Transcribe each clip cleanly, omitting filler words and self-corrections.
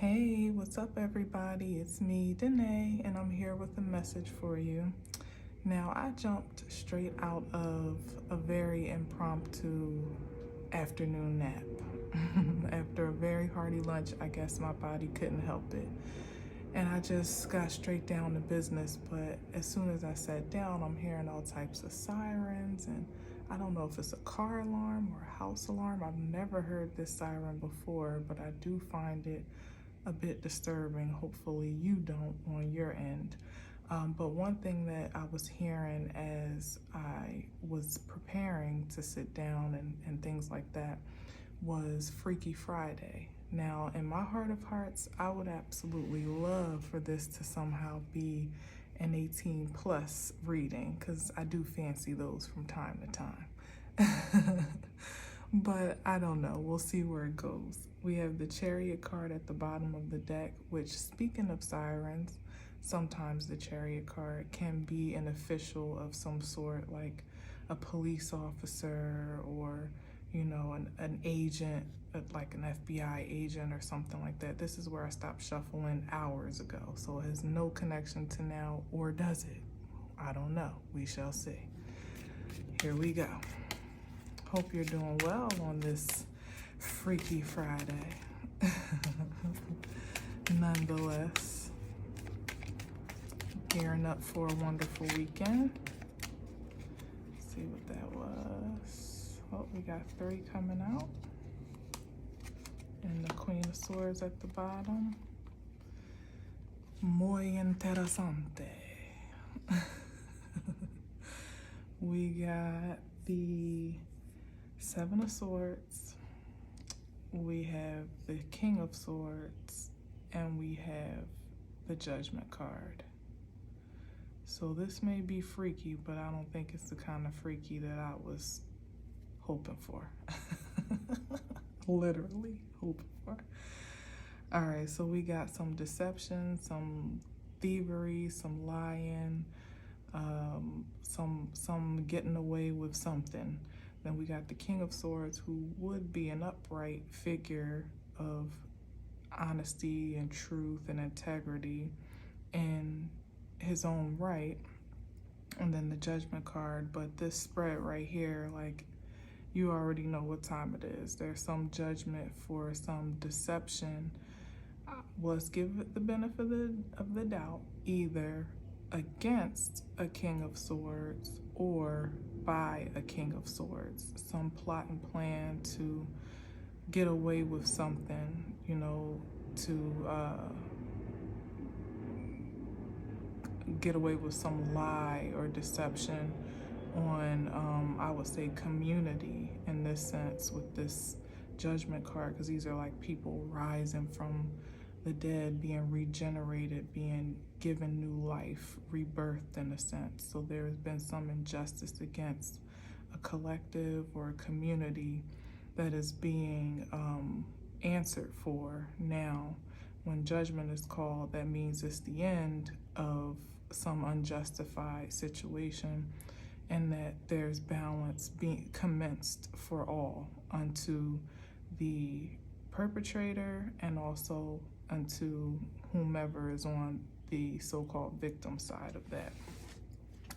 Hey, what's up, everybody? It's me, Danae, and I'm here with a message for you. Now, I jumped straight out of a very impromptu afternoon nap. After a very hearty lunch, I guess my body couldn't help it. And I just got straight down to business, but as soon as I sat down, I'm hearing all types of sirens, and I don't know if it's a car alarm or a house alarm. I've never heard this siren before, but I do find it a bit disturbing. Hopefully you don't on your end. But one thing that I was hearing as I was preparing to sit down and things like that was Freaky Friday. Now, in my heart of hearts, I would absolutely love for this to somehow be an 18 plus reading, because I do fancy those from time to time. But I don't know. We'll see where it goes. We have the Chariot card at the bottom of the deck, which, speaking of sirens, sometimes the Chariot card can be an official of some sort, like a police officer or, you know, an agent, like an FBI agent or something like that. This is where I stopped shuffling hours ago, so it has no connection to now, or does it? I don't know. We shall see. Here we go. Hope you're doing well on this Freaky Friday. Nonetheless, gearing up for a wonderful weekend. Let's see what that was. Oh, we got 3 coming out. And the Queen of Swords at the bottom. Muy interesante. We got the 7 of Swords, we have the King of Swords, and we have the Judgment card. So this may be freaky, but I don't think it's the kind of freaky that I was hoping for. Literally hoping for. All right, so we got some deception, some thievery, some lying, some getting away with something. Then we got the King of Swords, who would be an upright figure of honesty and truth and integrity in his own right. And then the Judgment card, but this spread right here, like, you already know what time it is. There's some judgment for some deception. Let's give it the benefit of the doubt, either against a King of Swords or by a King of Swords. Some plot and plan to get away with something, you know, to get away with some lie or deception on, I would say, community in this sense with this Judgment card, because these are like people rising from the dead, being regenerated, being given new life, rebirthed in a sense. So there has been some injustice against a collective or a community that is being answered for. Now, when judgment is called, that means it's the end of some unjustified situation, and that there's balance being commenced for all, unto the perpetrator and also unto whomever is on the so-called victim side of that.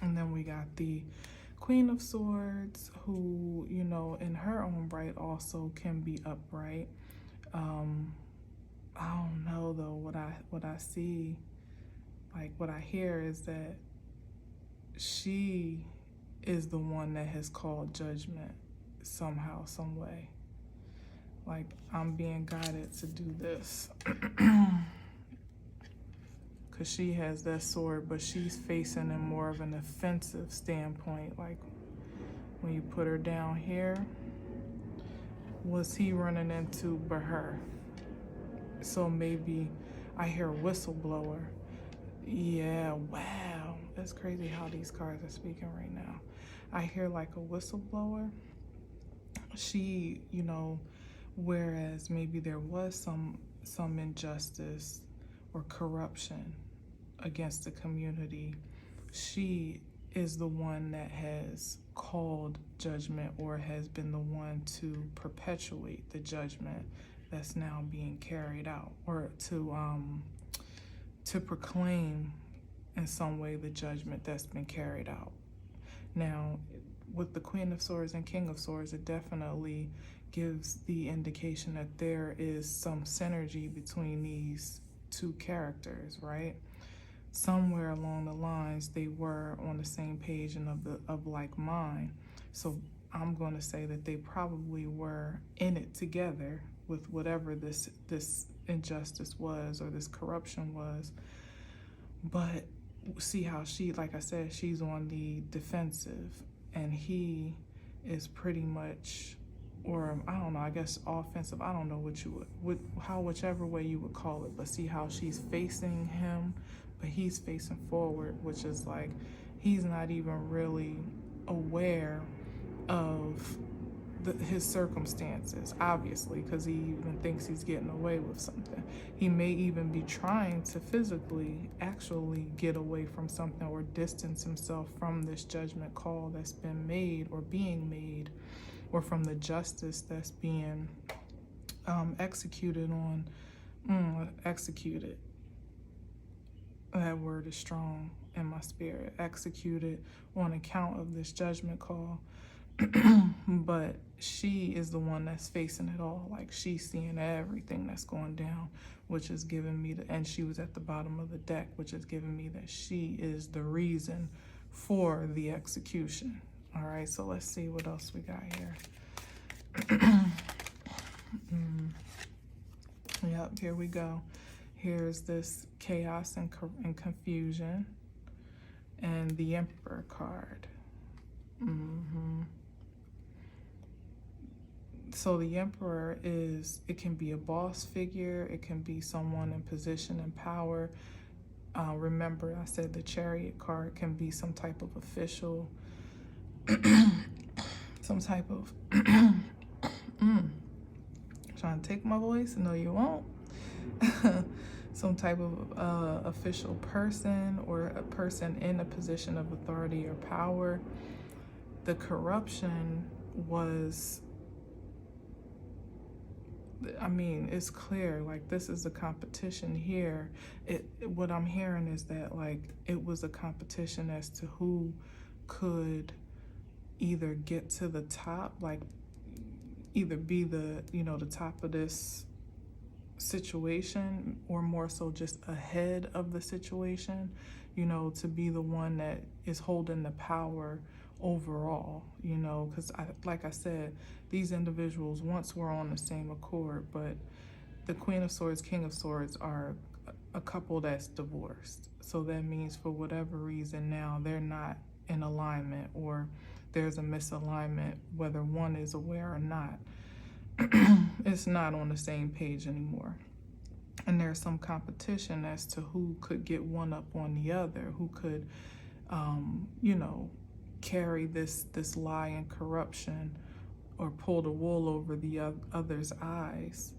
And then we got the Queen of Swords, who, you know, in her own right also can be upright. I don't know though, what I see, like what I hear is that she is the one that has called judgment somehow, some way. Like, I'm being guided to do this. Because she has that sword, but she's facing in more of an offensive standpoint. Like, when you put her down here, was he running into but her? So maybe I hear whistleblower. Yeah, wow. That's crazy how these cards are speaking right now. I hear like a whistleblower. She, you know, whereas maybe there was some injustice or corruption against the community, she is the one that has called judgment or has been the one to perpetuate the judgment that's now being carried out, or to proclaim in some way the judgment that's been carried out. Now, with the Queen of Swords and King of Swords, it definitely gives the indication that there is some synergy between these two characters, right? Somewhere along the lines, they were on the same page and of like mind. So I'm going to say that they probably were in it together with whatever this injustice was, or this corruption was. But see how she, like I said, she's on the defensive, and he is pretty much, or I don't know, I guess offensive. I don't know what you would whichever way you would call it. But see how she's facing him, but he's facing forward, which is like he's not even really aware of his circumstances, obviously, because he even thinks he's getting away with something. He may even be trying to physically actually get away from something, or distance himself from this judgment call that's been made or being made, or from the justice that's being executed on. Executed. That word is strong in my spirit. Executed on account of this judgment call. But she is the one that's facing it all. Like, she's seeing everything that's going down, which is giving me and she was at the bottom of the deck, which is giving me that she is the reason for the execution. All right, so let's see what else we got here. Yep, here we go. Here's this chaos and confusion, and the Emperor card. So the Emperor it can be a boss figure, it can be someone in position and power. Remember, I said the Chariot card can be some type of official, some type of, trying to take my voice? No, you won't. Some type of official person, or a person in a position of authority or power. The corruption was, I mean, it's clear, like, this is a competition here. What I'm hearing is that, like, it was a competition as to who could either get to the top, like, either be the top of this situation, or more so just ahead of the situation, to be the one that is holding the power overall, because like I said, these individuals once were on the same accord, but the Queen of Swords, King of Swords are a couple that's divorced. So that means for whatever reason now they're not in alignment, or there's a misalignment, whether one is aware or not. It's not on the same page anymore. And there's some competition as to who could get one up on the other, who could, carry this lie and corruption, or pull the wool over the other's eyes,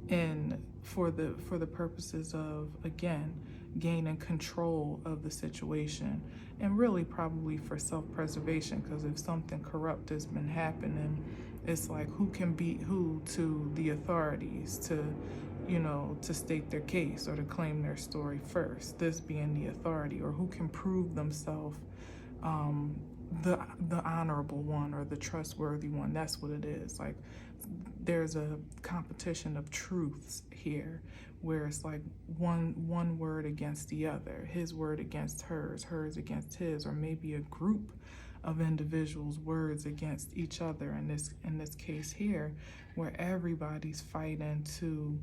and for the purposes of, again, gaining control of the situation, and really probably for self-preservation, because if something corrupt has been happening, it's like, who can beat who to the authorities to state their case or to claim their story first, this being the authority, or who can prove themselves the honorable one, or the trustworthy one. That's what it is. Like, there's a competition of truths here, where it's like one word against the other, his word against hers against his, or maybe a group of individuals' words against each other in this case here, where everybody's fighting to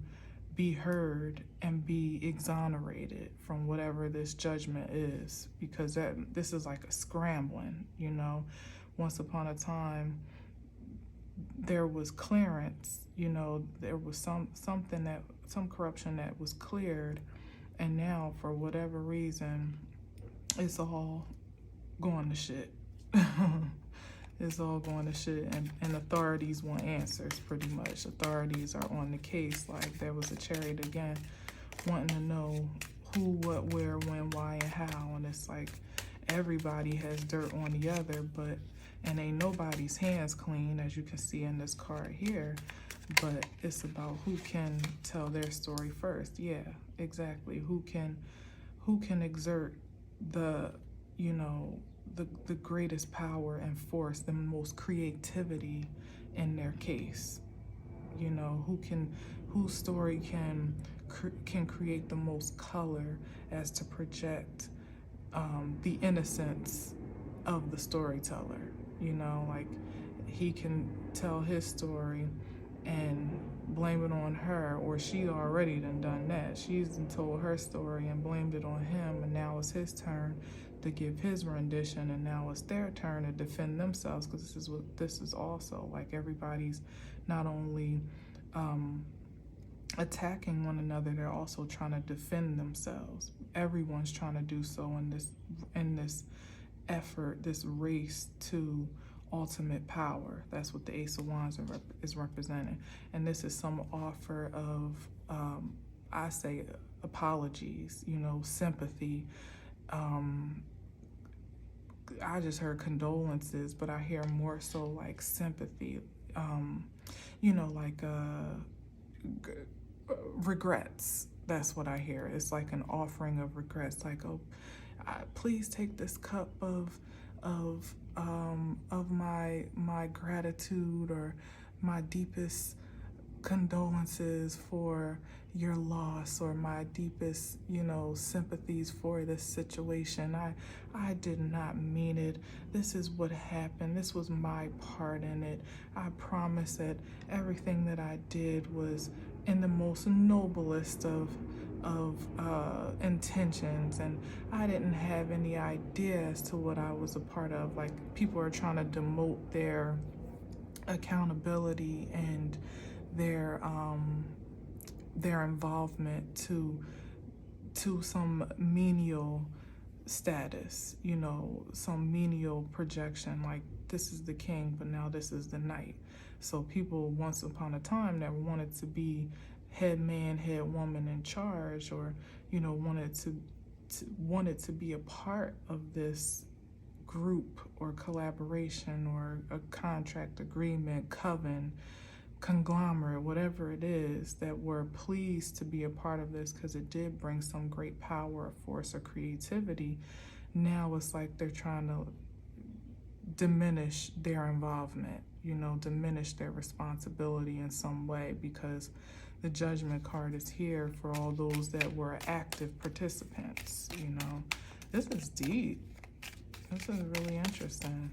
be heard and be exonerated from whatever this judgment is, because this is like a scrambling. Once upon a time there was clearance, there was some corruption that was cleared, and now for whatever reason it's all going to shit. It's all going to shit, and authorities want answers, pretty much. Authorities are on the case. Like, there was a Chariot again, wanting to know who, what, where, when, why, and how, and it's like everybody has dirt on the other, and ain't nobody's hands clean, as you can see in this card here. but it's about who can tell their story first. Yeah, exactly. Who can exert the, you know, the greatest power and force, the most creativity in their case. You know, whose story can create the most color as to project the innocence of the storyteller. You know, like he can tell his story and blame it on her, or she already done that. She's told her story and blamed it on him, and now it's his turn to give his rendition, and now it's their turn to defend themselves, because this is also like everybody's not only attacking one another, they're also trying to defend themselves. Everyone's trying to do so in this effort, this race to ultimate power. That's what the Ace of Wands is representing. And this is some offer of, I say, apologies, you know, sympathy. I just heard condolences, but I hear more so like sympathy, you know, like regrets. That's what I hear. It's like an offering of regrets, like, oh, please take this cup of my gratitude, or my deepest condolences for your loss, or my deepest, you know, sympathies for this situation. I did not mean it. This is what happened. This was my part in it. I promise that everything that I did was in the most noblest of intentions, and I didn't have any idea as to what I was a part of. Like, people are trying to demote their accountability and their involvement to some menial status, you know, some menial projection, like this is the king, but now this is the knight. So people once upon a time never wanted to be head man, head woman in charge, or, you know, wanted to be a part of this group or collaboration or a contract, agreement, coven, conglomerate, whatever it is, that were pleased to be a part of this because it did bring some great power or force or creativity. Now it's like they're trying to diminish their involvement, you know, diminish their responsibility in some way, because the judgment card is here for all those that were active participants. You know, this is deep. This is really interesting.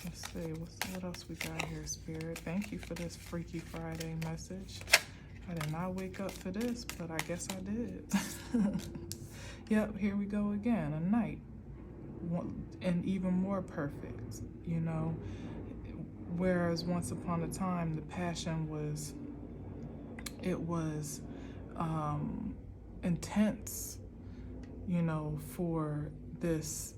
Let's see, what else we got here, Spirit? Thank you for this Freaky Friday message. I did not wake up for this, but I guess I did. Yep, here we go again, a knight. And even more perfect, you know? Whereas once upon a time, the passion was, it was intense, you know, for this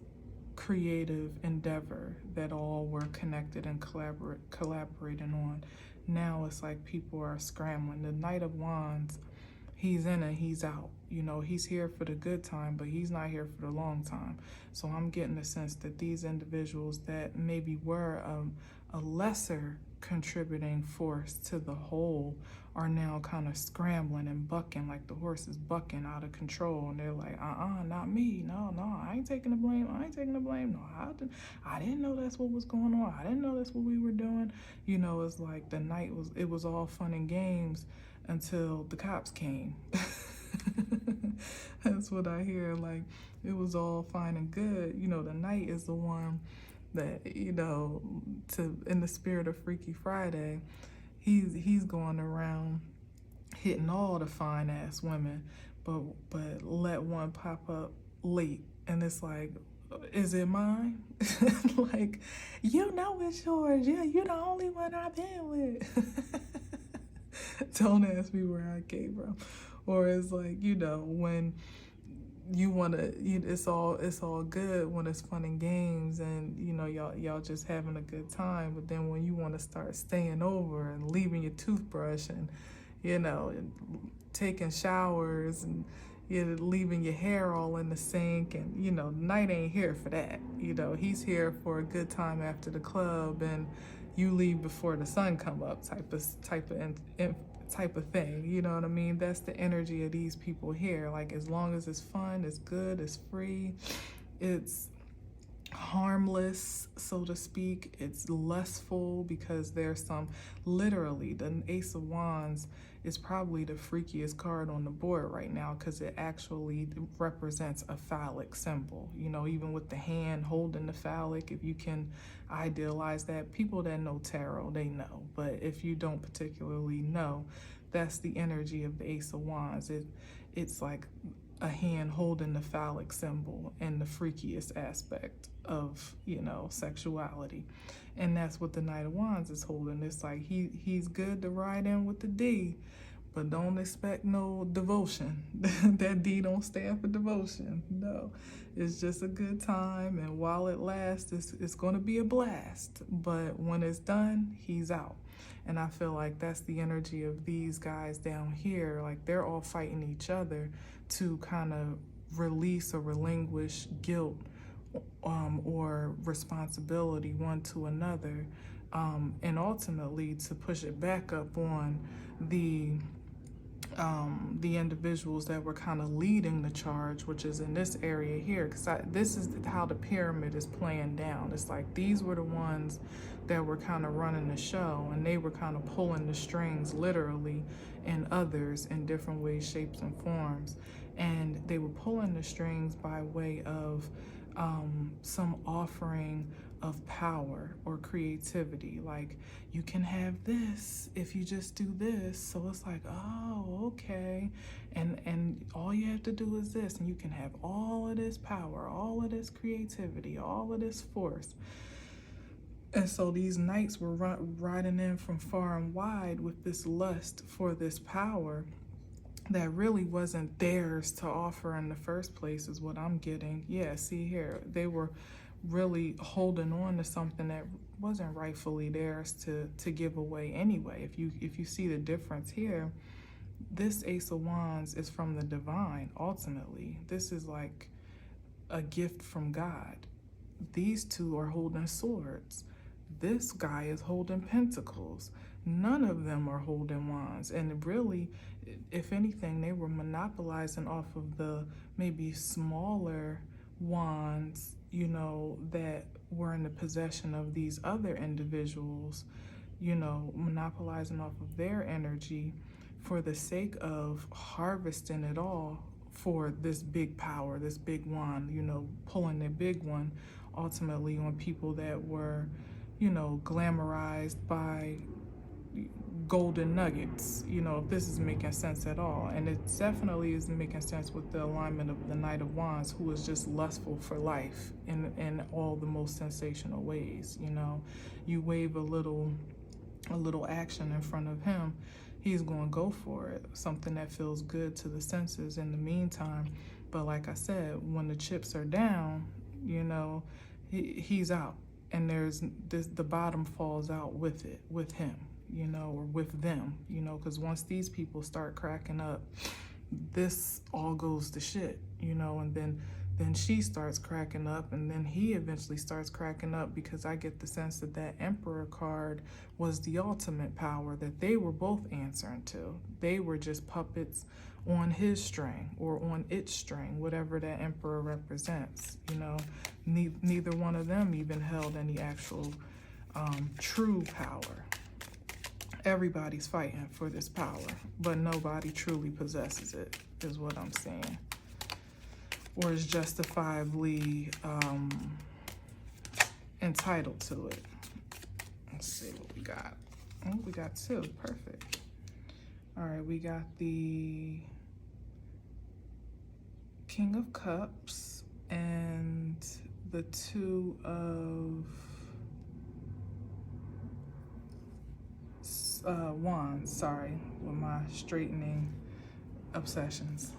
creative endeavor that all were connected and collaborating on. Now it's like people are scrambling. The Knight of Wands, he's in and he's out. You know, he's here for the good time, but he's not here for the long time. So I'm getting the sense that these individuals that maybe were a lesser contributing force to the whole are now kind of scrambling and bucking, like the horse is bucking out of control, and they're like, not me, no, I ain't taking the blame, no, I didn't know that's what was going on, I didn't know that's what we were doing. You know, it's like the night it was all fun and games until the cops came. That's what I hear, like it was all fine and good. You know, the night is the one that, you know, in the spirit of Freaky Friday, he's going around hitting all the fine ass women, but let one pop up late, and it's like, is it mine? Like, you know it's yours. Yeah, you're the only one I've been with. Don't ask me where I came from. Or it's like, you know, when you want to, it's all good when it's fun and games, and you know, y'all just having a good time. But then when you want to start staying over and leaving your toothbrush, and you know, and taking showers, and you know, leaving your hair all in the sink, and you know, Night ain't here for that. You know, he's here for a good time after the club, and you leave before the sun come up type of thing. You know what I mean? That's the energy of these people here. Like, as long as it's fun, it's good, it's free, it's harmless, so to speak, it's lustful, because there's some, literally, the Ace of Wands is probably the freakiest card on the board right now, because it actually represents a phallic symbol. You know, even with the hand holding the phallic, if you can idealize that. People that know tarot, they know. But if you don't particularly know, that's the energy of the Ace of Wands. It's like a hand holding the phallic symbol and the freakiest aspect of, you know, sexuality. And that's what the Knight of Wands is holding. It's like he's good to ride in with the D, but don't expect no devotion. That D don't stand for devotion. No, it's just a good time, and while it lasts, it's going to be a blast. But when it's done, he's out. And I feel like that's the energy of these guys down here. Like, they're all fighting each other to kind of release or relinquish guilt or responsibility one to another, and ultimately to push it back up on the individuals that were kind of leading the charge, which is in this area here, because this is how the pyramid is playing down. It's like these were the ones that were kind of running the show, and they were kind of pulling the strings, literally, and others in different ways, shapes, and forms. And they were pulling the strings by way of some offering of power or creativity. Like, you can have this if you just do this. So it's like, oh, okay. And all you have to do is this, and you can have all of this power, all of this creativity, all of this force. And so these knights were riding in from far and wide with this lust for this power that really wasn't theirs to offer in the first place, is what I'm getting. Yeah, see here, they were really holding on to something that wasn't rightfully theirs to give away anyway. If you see the difference here, this Ace of Wands is from the divine. Ultimately, this is like a gift from God. These two are holding swords. This guy is holding pentacles. None of them are holding wands. And really, if anything, they were monopolizing off of the maybe smaller wands, you know, that were in the possession of these other individuals, you know, monopolizing off of their energy for the sake of harvesting it all for this big power, this big wand, you know, pulling the big one ultimately on people that were, you know, glamorized by golden nuggets, you know, if this is making sense at all. And it definitely is making sense with the alignment of the Knight of Wands, who is just lustful for life in all the most sensational ways. You know, you wave a little action in front of him, he's going to go for it, something that feels good to the senses in the meantime. But like I said, when the chips are down, you know, he's out, and the bottom falls out with him, you know, or with them, you know, because once these people start cracking up, this all goes to shit, you know. And then she starts cracking up, and then he eventually starts cracking up, because I get the sense that that Emperor card was the ultimate power that they were both answering to. They were just puppets on his string, or on its string, whatever that Emperor represents, you know. Neither one of them even held any actual true power. Everybody's fighting for this power, but nobody truly possesses it, is what I'm saying, or is justifiably entitled to it. Let's see what we got. Oh, we got two. Perfect. All right, we got the King of Cups and the Two of Wands. Sorry, with my straightening obsessions.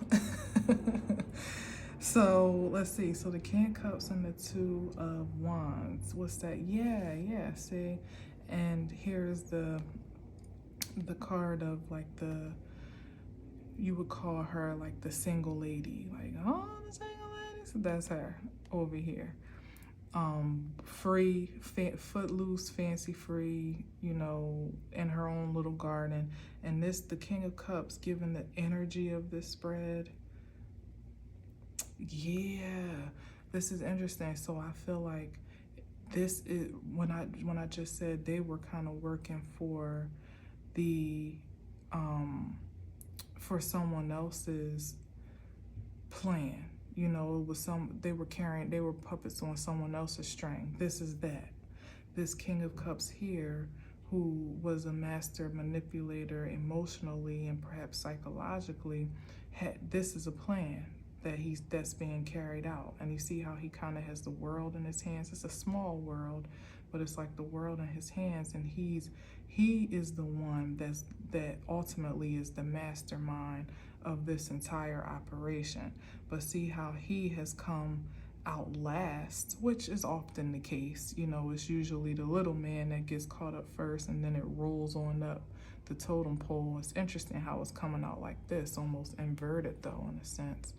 So let's see. So the King of Cups and the Two of Wands. What's that? Yeah. See, and here's the card of like you would call her like the single lady. Like, oh, the single lady. So that's her over here. free, footloose, fancy free, you know, in her own little garden. And this, the King of Cups, given the energy of this spread. Yeah, this is interesting. So I feel like this is when I just said they were kind of working for the for someone else's plan. You know, it was they were puppets on someone else's string. This is that. This King of Cups here, who was a master manipulator emotionally and perhaps psychologically, this is a plan that's being carried out. And you see how he kind of has the world in his hands. It's a small world, but it's like the world in his hands, and he is the one that ultimately is the mastermind of this entire operation. But see how he has come out last, which is often the case. You know, it's usually the little man that gets caught up first, and then it rolls on up the totem pole. It's interesting how it's coming out like this, almost inverted though, in a sense.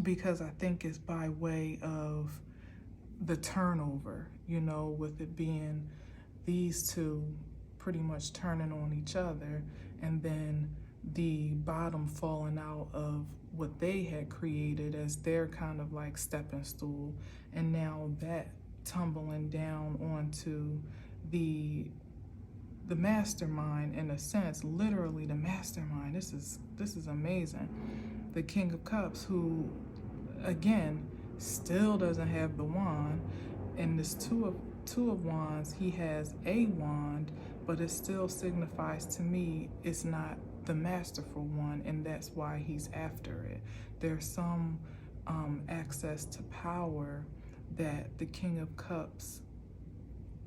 Because I think it's by way of the turnover, you know, with it being these two pretty much turning on each other, and then the bottom falling out of what they had created as their kind of like stepping stool, and now that tumbling down onto the mastermind, in a sense, literally the mastermind. This is amazing. The King of Cups, who again still doesn't have the wand, and this two of wands, he has a wand, but it still signifies to me it's not the masterful one, and that's why he's after it. There's some access to power that the King of Cups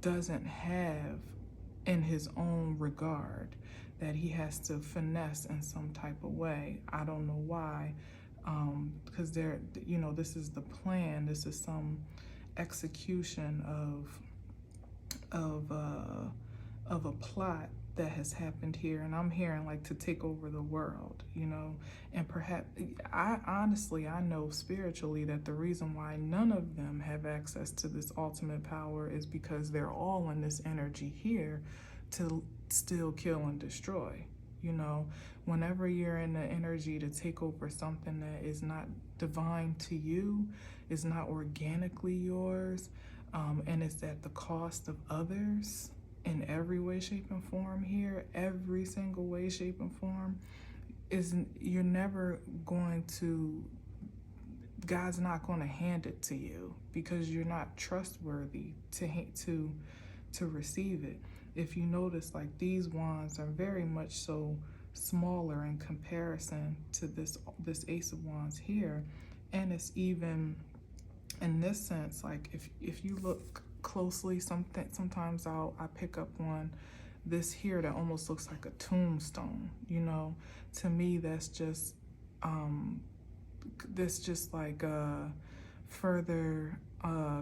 doesn't have in his own regard, that he has to finesse in some type of way. I don't know why, because you know, this is the plan. This is some execution of a plot that has happened here, and I'm hearing like to take over the world, you know. And perhaps I know spiritually that the reason why none of them have access to this ultimate power is because they're all in this energy here to still kill and destroy. You know, whenever you're in the energy to take over something that is not divine to you, is not organically yours, and it's at the cost of others, in every way, shape, and form here, every single way, shape, and form, you're never going to, God's not going to hand it to you, because you're not trustworthy to receive it. If you notice, like, these wands are very much so smaller in comparison to this Ace of Wands here, and it's even in this sense, like, if you look closely, sometimes I pick up on this here that almost looks like a tombstone. You know, to me that's just like further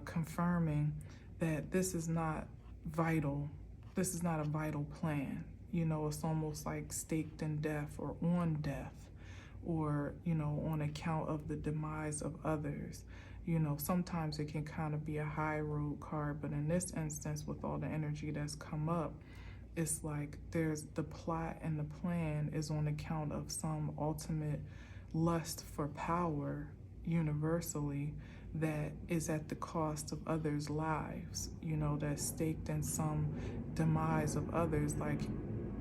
confirming that this is not vital. This is not a vital plan. You know, it's almost like staked in death, or on death, or, you know, on account of the demise of others. You know, sometimes it can kind of be a high road card, but in this instance, with all the energy that's come up, it's like there's the plot, and the plan is on account of some ultimate lust for power universally that is at the cost of others' lives, you know, that's staked in some demise of others, like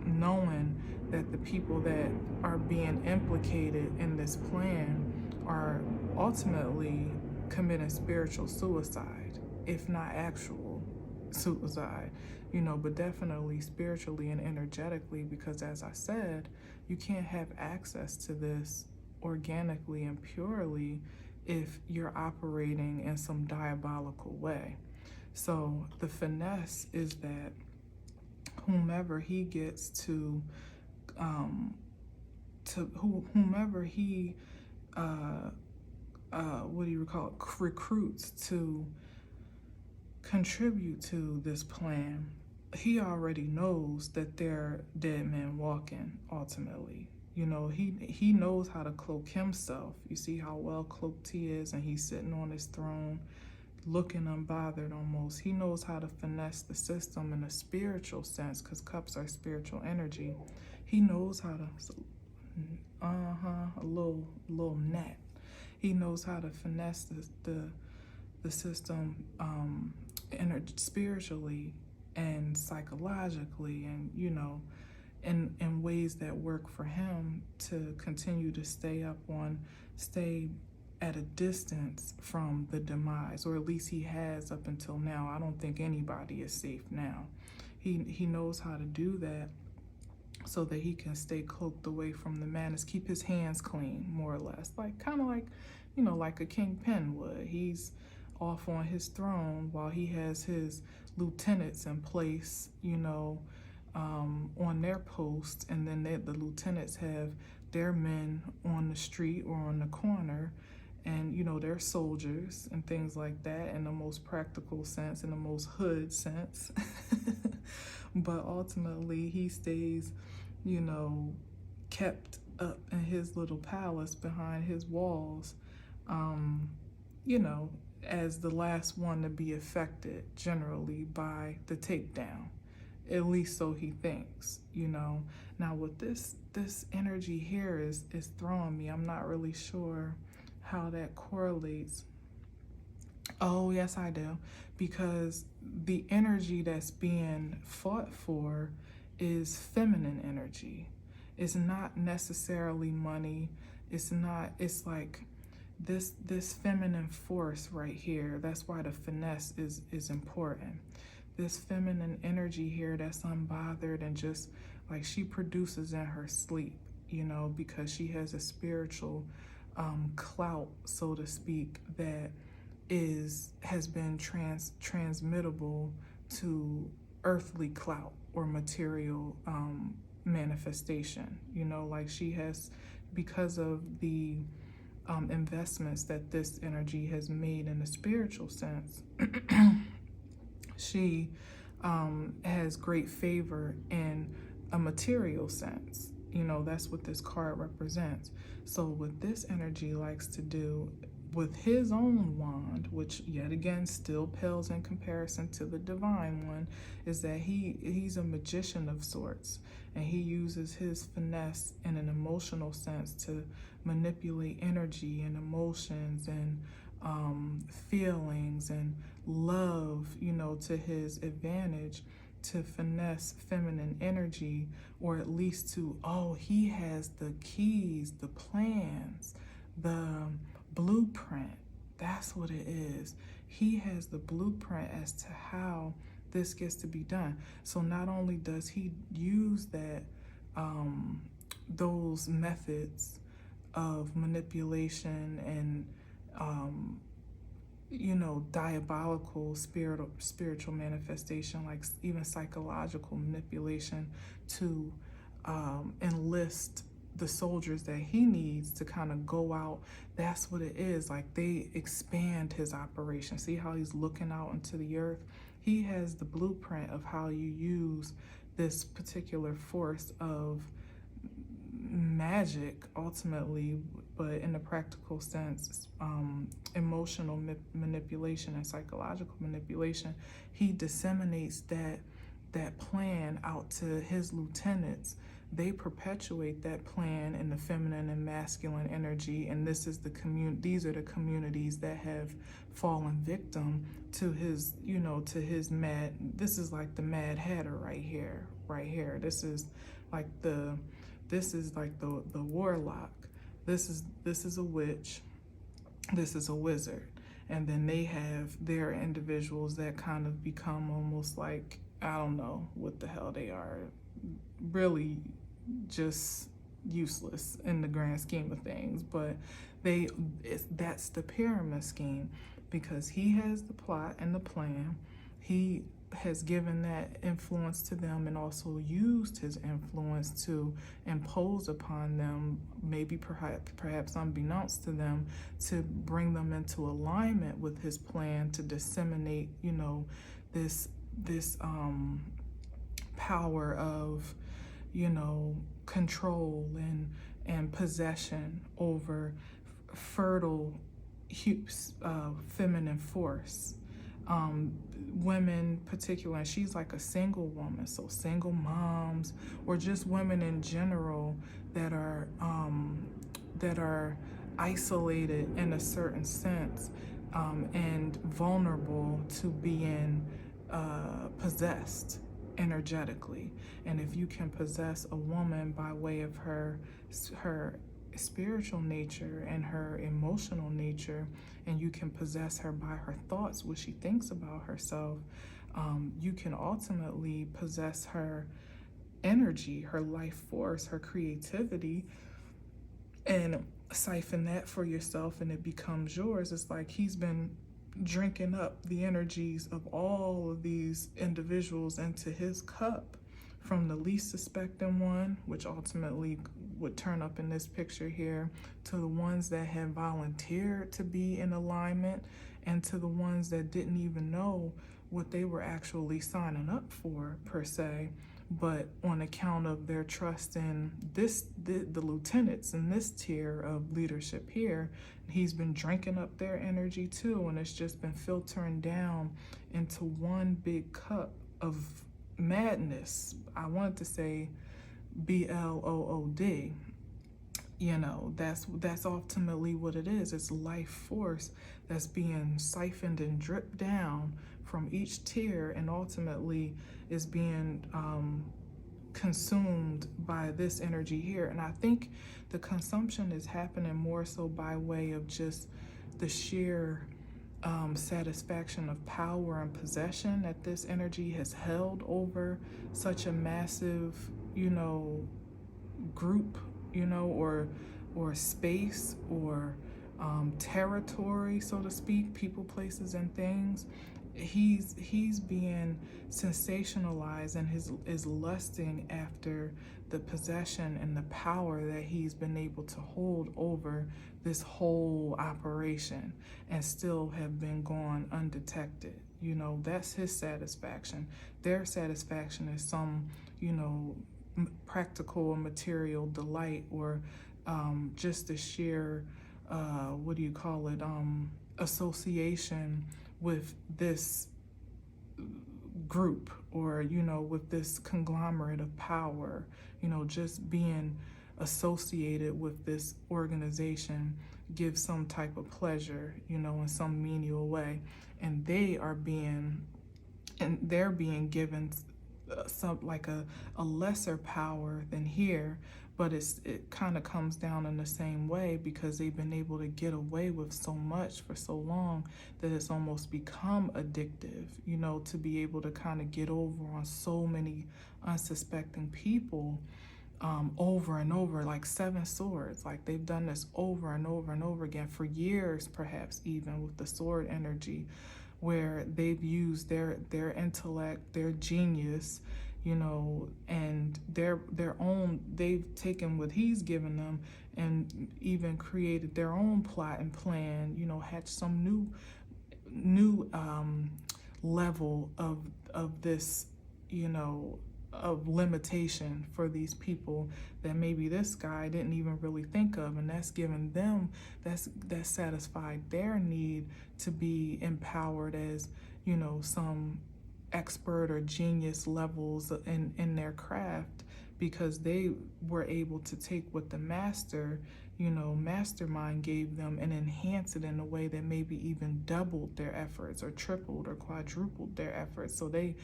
knowing that the people that are being implicated in this plan are ultimately committing spiritual suicide, if not actual suicide, you know, but definitely spiritually and energetically, because as I said, you can't have access to this organically and purely if you're operating in some diabolical way. So the finesse is that whomever he gets whomever he recruits to contribute to this plan, he already knows that they're dead men walking ultimately. You know, he knows how to cloak himself. You see how well cloaked he is, and he's sitting on his throne looking unbothered almost. He knows how to finesse the system in a spiritual sense, because cups are spiritual energy. He knows how to, a little net. He knows how to finesse the system spiritually and psychologically, and in ways that work for him to continue to stay at a distance from the demise, or at least he has up until now. I don't think anybody is safe now. He knows how to do that so that he can stay cloaked away from the madness, keep his hands clean, more or less, like kind of like, like a kingpin would. He's off on his throne while he has his lieutenants in place, on their posts, and then the lieutenants have their men on the street or on the corner, and they're soldiers and things like that, in the most practical sense, in the most hood sense. But ultimately he stays, kept up in his little palace behind his walls, as the last one to be affected generally by the takedown. At least so he thinks, Now what this energy here is throwing me, I'm not really sure how that correlates. Oh, yes, I do. Because the energy that's being fought for is feminine energy. It's not necessarily money. It's like this feminine force right here. That's why the finesse is important. This feminine energy here that's unbothered, and just like she produces in her sleep, because she has a spiritual clout, so to speak, that has been transmittable to earthly clout or material manifestation. Like she has, because of the investments that this energy has made in the spiritual sense, she has great favor in a material sense. That's what this card represents. So what this energy likes to do with his own wand, which yet again still pales in comparison to the divine one, is that he's a magician of sorts, and he uses his finesse in an emotional sense to manipulate energy and emotions and feelings and love, to his advantage, to finesse feminine energy, or at least he has the keys, the plans, the blueprint. That's what it is. He has the blueprint as to how this gets to be done. So not only does he use that those methods of manipulation and diabolical spiritual manifestation, like even psychological manipulation, to enlist the soldiers that he needs to kind of go out. That's what it is. Like, they expand his operation. See how he's looking out into the earth? He has the blueprint of how you use this particular force of magic ultimately, but in a practical sense, emotional manipulation and psychological manipulation. He disseminates that plan out to his lieutenants. They perpetuate that plan in the feminine and masculine energy, and this is these are the communities that have fallen victim to his, to his this is like the Mad Hatter right here. This is like the warlock. This is a witch. This is a wizard. And then they have their individuals that kind of become almost like, I don't know what the hell they are, really just useless in the grand scheme of things. But that's the pyramid scheme, because he has the plot and the plan. He has given that influence to them, and also used his influence to impose upon them, maybe perhaps unbeknownst to them, to bring them into alignment with his plan to disseminate, this power of, control and possession over fertile feminine force. Women particular, and she's like a single woman, so single moms or just women in general that are isolated in a certain sense, and vulnerable to being possessed energetically. And if you can possess a woman by way of her spiritual nature and her emotional nature, and you can possess her by her thoughts, what she thinks about herself, you can ultimately possess her energy, her life force, her creativity, and siphon that for yourself, and it becomes yours. It's like he's been drinking up the energies of all of these individuals into his cup, from the least suspecting one, which ultimately would turn up in this picture here, to the ones that had volunteered to be in alignment, and to the ones that didn't even know what they were actually signing up for per se, but on account of their trust in the lieutenants in this tier of leadership here, he's been drinking up their energy too, and it's just been filtering down into one big cup of madness. I wanted to say BLOOD. You know, that's ultimately what it is. It's life force that's being siphoned and dripped down from each tier, and ultimately is being consumed by this energy here. And I think the consumption is happening more so by way of just the sheer satisfaction of power and possession that this energy has held over such a massive, group, or space, or territory, so to speak, people, places, and things. He's being sensationalized and is lusting after the possession and the power that he's been able to hold over this whole operation, and still have been gone undetected. That's his satisfaction. Their satisfaction is some, practical or material delight, or just the sheer, association with this group, or with this conglomerate of power. Just being associated with this organization gives some type of pleasure, in some menial way, and they're being given some, like a lesser power than here, but it kind of comes down in the same way, because they've been able to get away with so much for so long that it's almost become addictive, to be able to kind of get over on so many unsuspecting people, over and over, like 7 swords. Like, they've done this over and over and over again for years, perhaps even with the sword energy, where they've used their intellect, their genius, and their own. They've taken what he's given them and even created their own plot and plan. Hatched some new level of this, of limitation for these people that maybe this guy didn't even really think of, and that's given them, that's satisfied their need to be empowered as, some expert or genius levels in their craft, because they were able to take what the mastermind gave them and enhance it in a way that maybe even doubled their efforts, or tripled or quadrupled their efforts. So they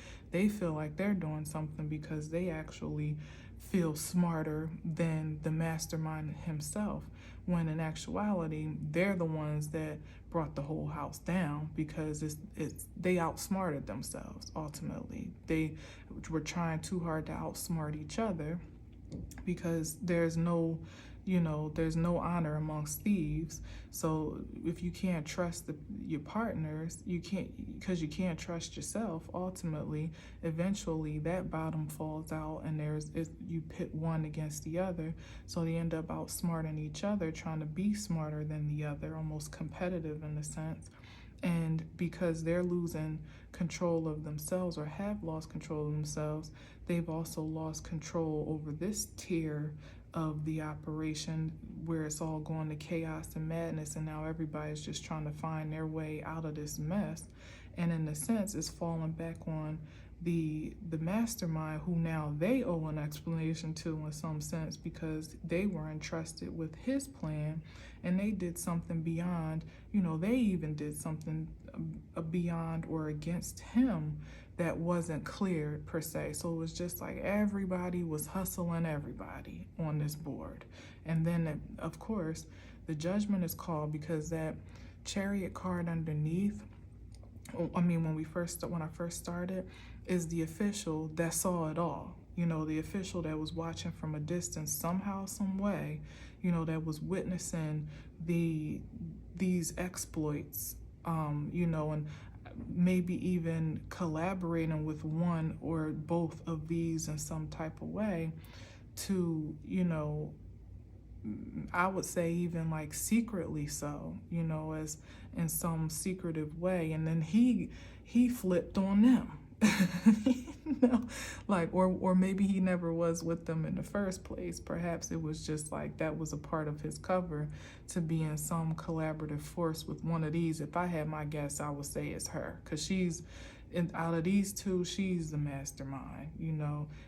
feel like they're doing something because they actually feel smarter than the mastermind himself, when in actuality they're the ones that brought the whole house down, because they outsmarted themselves. Ultimately, they were trying too hard to outsmart each other, because there's no honor amongst thieves. So if you can't trust your partners, because you can't trust yourself, ultimately, eventually that bottom falls out, and you pit one against the other. So they end up outsmarting each other, trying to be smarter than the other, almost competitive in a sense. And because they're losing control of themselves or have lost control of themselves, they've also lost control over this tier of the operation where it's all going to chaos and madness, and now everybody's just trying to find their way out of this mess. And in a sense, it's falling back on the mastermind, who now they owe an explanation to in some sense, because they were entrusted with his plan and they did something beyond, they even did something beyond or against him that wasn't clear per se. So it was just like everybody was hustling everybody on this board. And then of course the judgment is called because that chariot card underneath, when I first started, is the official that saw it all. The official that was watching from a distance somehow, some way, that was witnessing these exploits, and maybe even collaborating with one or both of these in some type of way to, I would say even like secretly so, as in some secretive way. And then he flipped on them. Or maybe he never was with them in the first place. Perhaps it was just like that was a part of his cover to be in some collaborative force with one of these. If I had my guess, I would say it's her, because out of these two, she's the mastermind.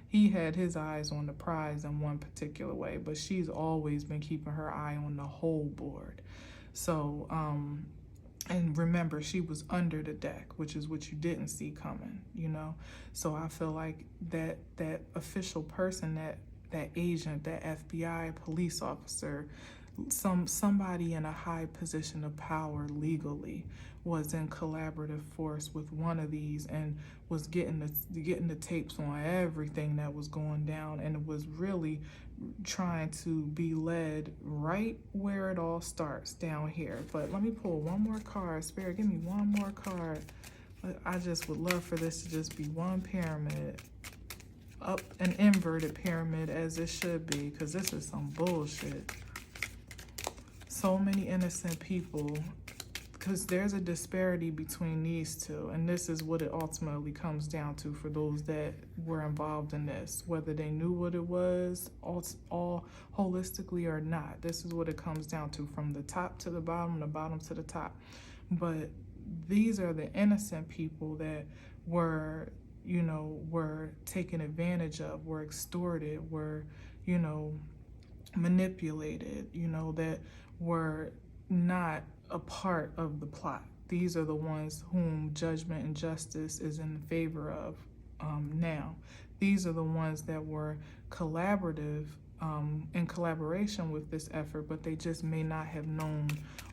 He had his eyes on the prize in one particular way, but she's always been keeping her eye on the whole board. So, and remember, she was under the deck, which is what you didn't see coming, So I feel like that official person, that agent, that FBI police officer, somebody in a high position of power legally was in collaborative force with one of these and was getting the tapes on everything that was going down, and it was really trying to be led right where it all starts, down here. But let me pull one more card. Spirit, give me one more card. I just would love for this to just be one pyramid, up an inverted pyramid as it should be, because this is some bullshit. So many innocent people, because there's a disparity between these two, and this is what it ultimately comes down to for those that were involved in this, whether they knew what it was all holistically or not. This is what it comes down to, from the top to the bottom, the bottom to the top. But these are the innocent people that were taken advantage of, were extorted, were manipulated, that were not a part of the plot. These are the ones whom judgment and justice is in favor of now. These are the ones that were collaborative, in collaboration with this effort, but they just may not have known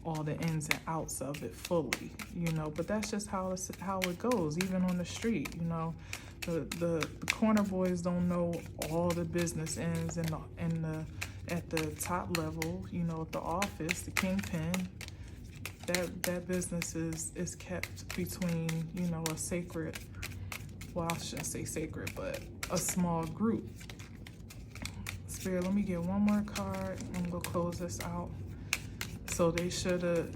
all the ins and outs of it fully, but that's just how it goes, even on the street. The corner boys don't know all the business ends at the top level, at the office, the kingpin. That business is kept between, a sacred, well, I shouldn't say sacred, but a small group. Spirit, let me get one more card. I'm gonna close this out. So they should have,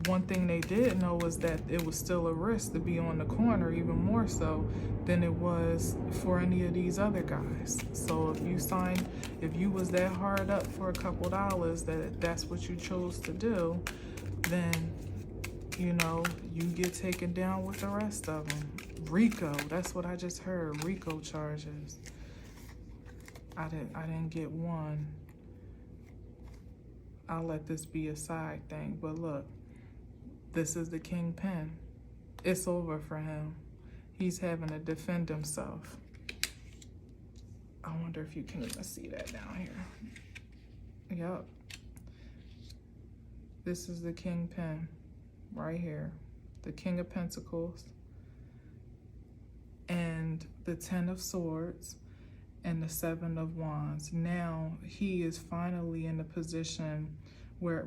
one thing they did know was that it was still a risk to be on the corner, even more so than it was for any of these other guys. So if you was that hard up for a couple dollars, that's what you chose to do, then, you get taken down with the rest of them. RICO, that's what I just heard, RICO charges. I didn't get one. I'll let this be a side thing, but look, this is the kingpin. It's over for him. He's having to defend himself. I wonder if you can even see that down here. Yep. This is the kingpin right here. The King of Pentacles and the 10 of Swords and the 7 of Wands. Now he is finally in a position where,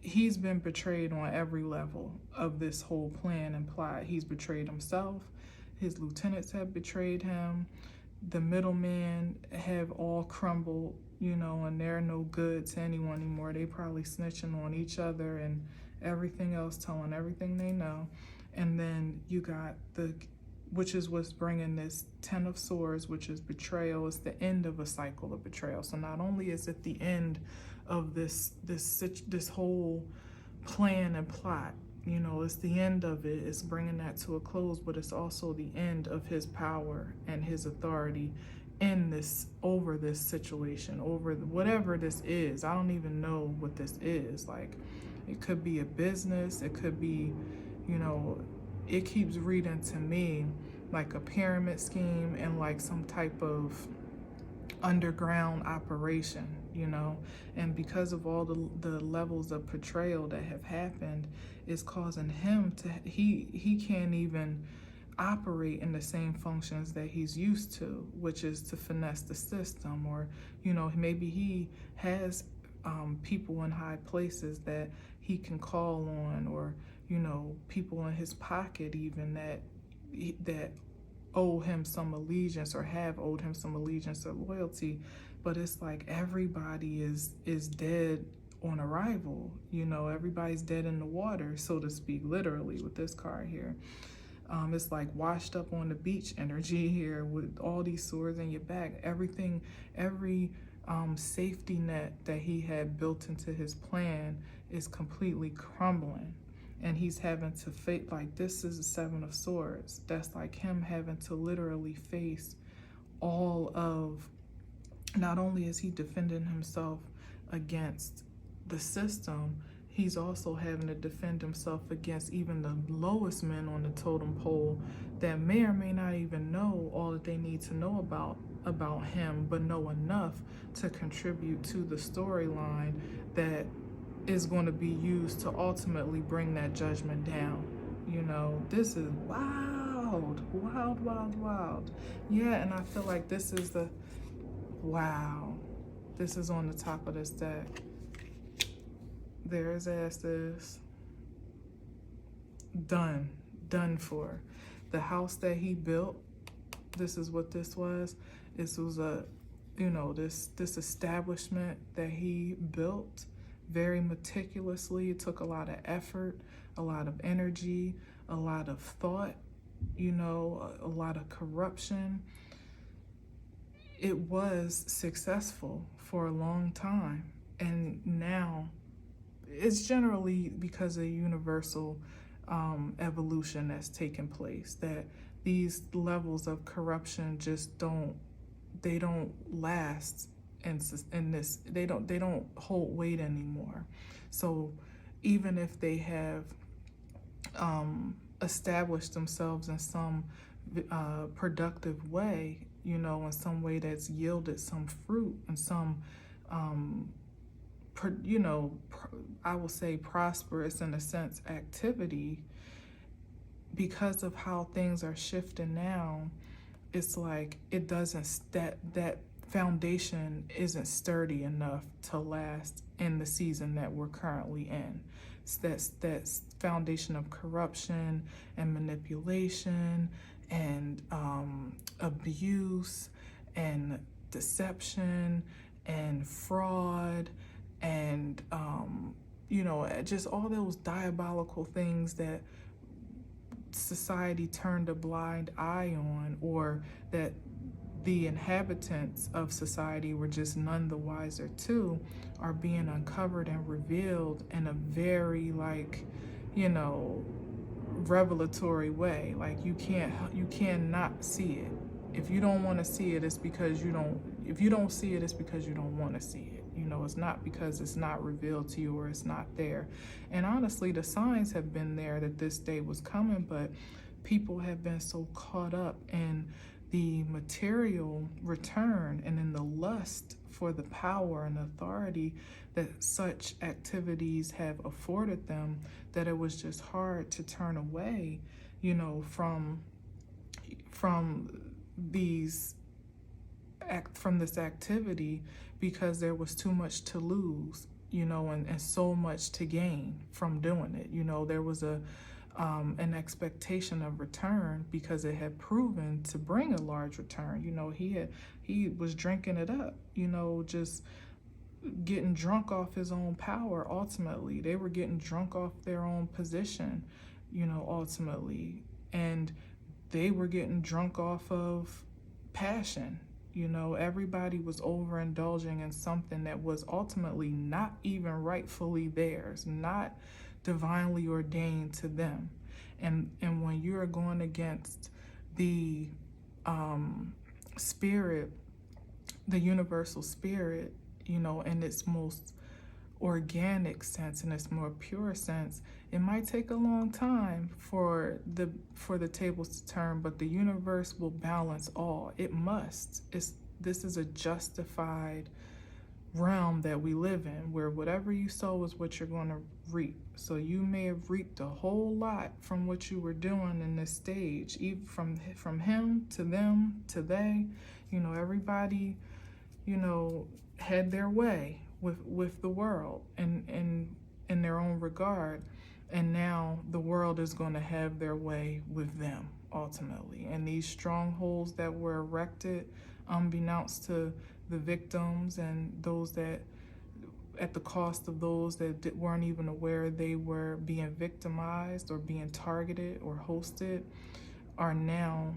he's been betrayed on every level of this whole plan and plot. He's betrayed himself. His lieutenants have betrayed him. The middlemen have all crumbled, and they're no good to anyone anymore. They probably snitching on each other and everything else telling everything they know. And then you got which is what's bringing this 10 of Swords, which is betrayal. It's the end of a cycle of betrayal. So not only is it the end of this whole plan and plot, you know, it's the end of it. It's bringing that to a close, but it's also the end of his power and his authority in this, over this situation, over whatever this is. I don't even know what this is. Like, it could be a business, it could be, you know, it keeps reading to me like a pyramid scheme and like some type of underground operation, you know. And because of all the levels of betrayal that have happened, it's causing him to, he can't even operate in the same functions that he's used to, which is to finesse the system. Or, you know, maybe he has people in high places that he can call on, or, you know, people in his pocket even that owe him some allegiance or have owed him some allegiance or loyalty. But it's like everybody is dead on arrival, you know. Everybody's dead in the water, so to speak, literally, with this card here. It's like washed up on the beach energy here with all these swords in your back. Everything, every safety net that he had built into his plan is completely crumbling. And he's having to face, like, this is the 7 of Swords. That's like him having to literally face all of, not only is he defending himself against the system, he's also having to defend himself against even the lowest men on the totem pole that may or may not even know all that they need to know about him, but know enough to contribute to the storyline that is going to be used to ultimately bring that judgment down. You know, this is wild, wild, wild, wild. Yeah, and I feel like this is the, wow, this is on the top of this deck. There his ass is. Done for. The house that he built, this is what this was. This was a, you know, this establishment that he built very meticulously. It took a lot of effort, a lot of energy, a lot of thought, you know, a lot of corruption. It was successful for a long time, and now it's generally because of universal evolution that's taken place, that these levels of corruption just don't last in this, they don't hold weight anymore. So even if they have established themselves in some productive way, you know, in some way that's yielded some fruit and some you know, I will say prosperous in a sense activity, because of how things are shifting now, it's like it doesn't, that foundation isn't sturdy enough to last in the season that we're currently in. That's foundation of corruption and manipulation and abuse and deception and fraud and you know, just all those diabolical things that society turned a blind eye on, or that the inhabitants of society were just none the wiser to, are being uncovered and revealed in a very, like, you know, revelatory way. Like, you cannot see it. If you don't want to see it, it's because you don't, if you don't see it, it's because you don't want to see it. You know, it's not because it's not revealed to you or it's not there. And honestly, the signs have been there that this day was coming, but people have been so caught up in the material return and in the lust for the power and authority that such activities have afforded them, that it was just hard to turn away, you know, from this activity, because there was too much to lose, you know, and so much to gain from doing it. You know, there was an expectation of return because it had proven to bring a large return. You know, he was drinking it up, you know, just getting drunk off his own power. Ultimately, they were getting drunk off their own position, ultimately. And they were getting drunk off of passion. Everybody was overindulging in something that was ultimately not even rightfully theirs, not divinely ordained to them. And when you're going against the spirit, the universal spirit, in its most organic sense, in its more pure sense, it might take a long time for the tables to turn, but the universe will balance all. It must. This is a justified realm that we live in, where whatever you sow is what you're going to reap. So you may have reaped a whole lot from what you were doing in this stage, even from him to them to they. Everybody had their way with the world and in their own regard, and now the world is going to have their way with them ultimately. And these strongholds that were erected unbeknownst to the victims and those that, at the cost of those that weren't even aware they were being victimized or being targeted or hosted, are now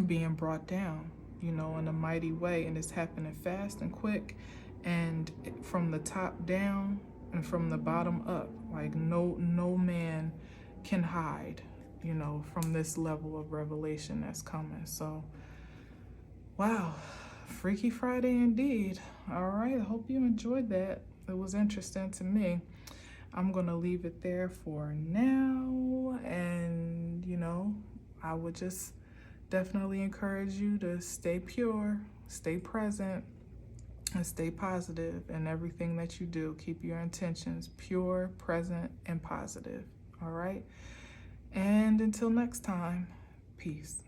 being brought down, in a mighty way. And it's happening fast and quick, and from the top down and from the bottom up. Like no man can hide, from this level of revelation that's coming. So, wow, Freaky Friday indeed. All right, I hope you enjoyed that. It was interesting to me. I'm going to leave it there for now. And, I would just definitely encourage you to stay pure, stay present, and stay positive in everything that you do. Keep your intentions pure, present, and positive. All right? And until next time, peace.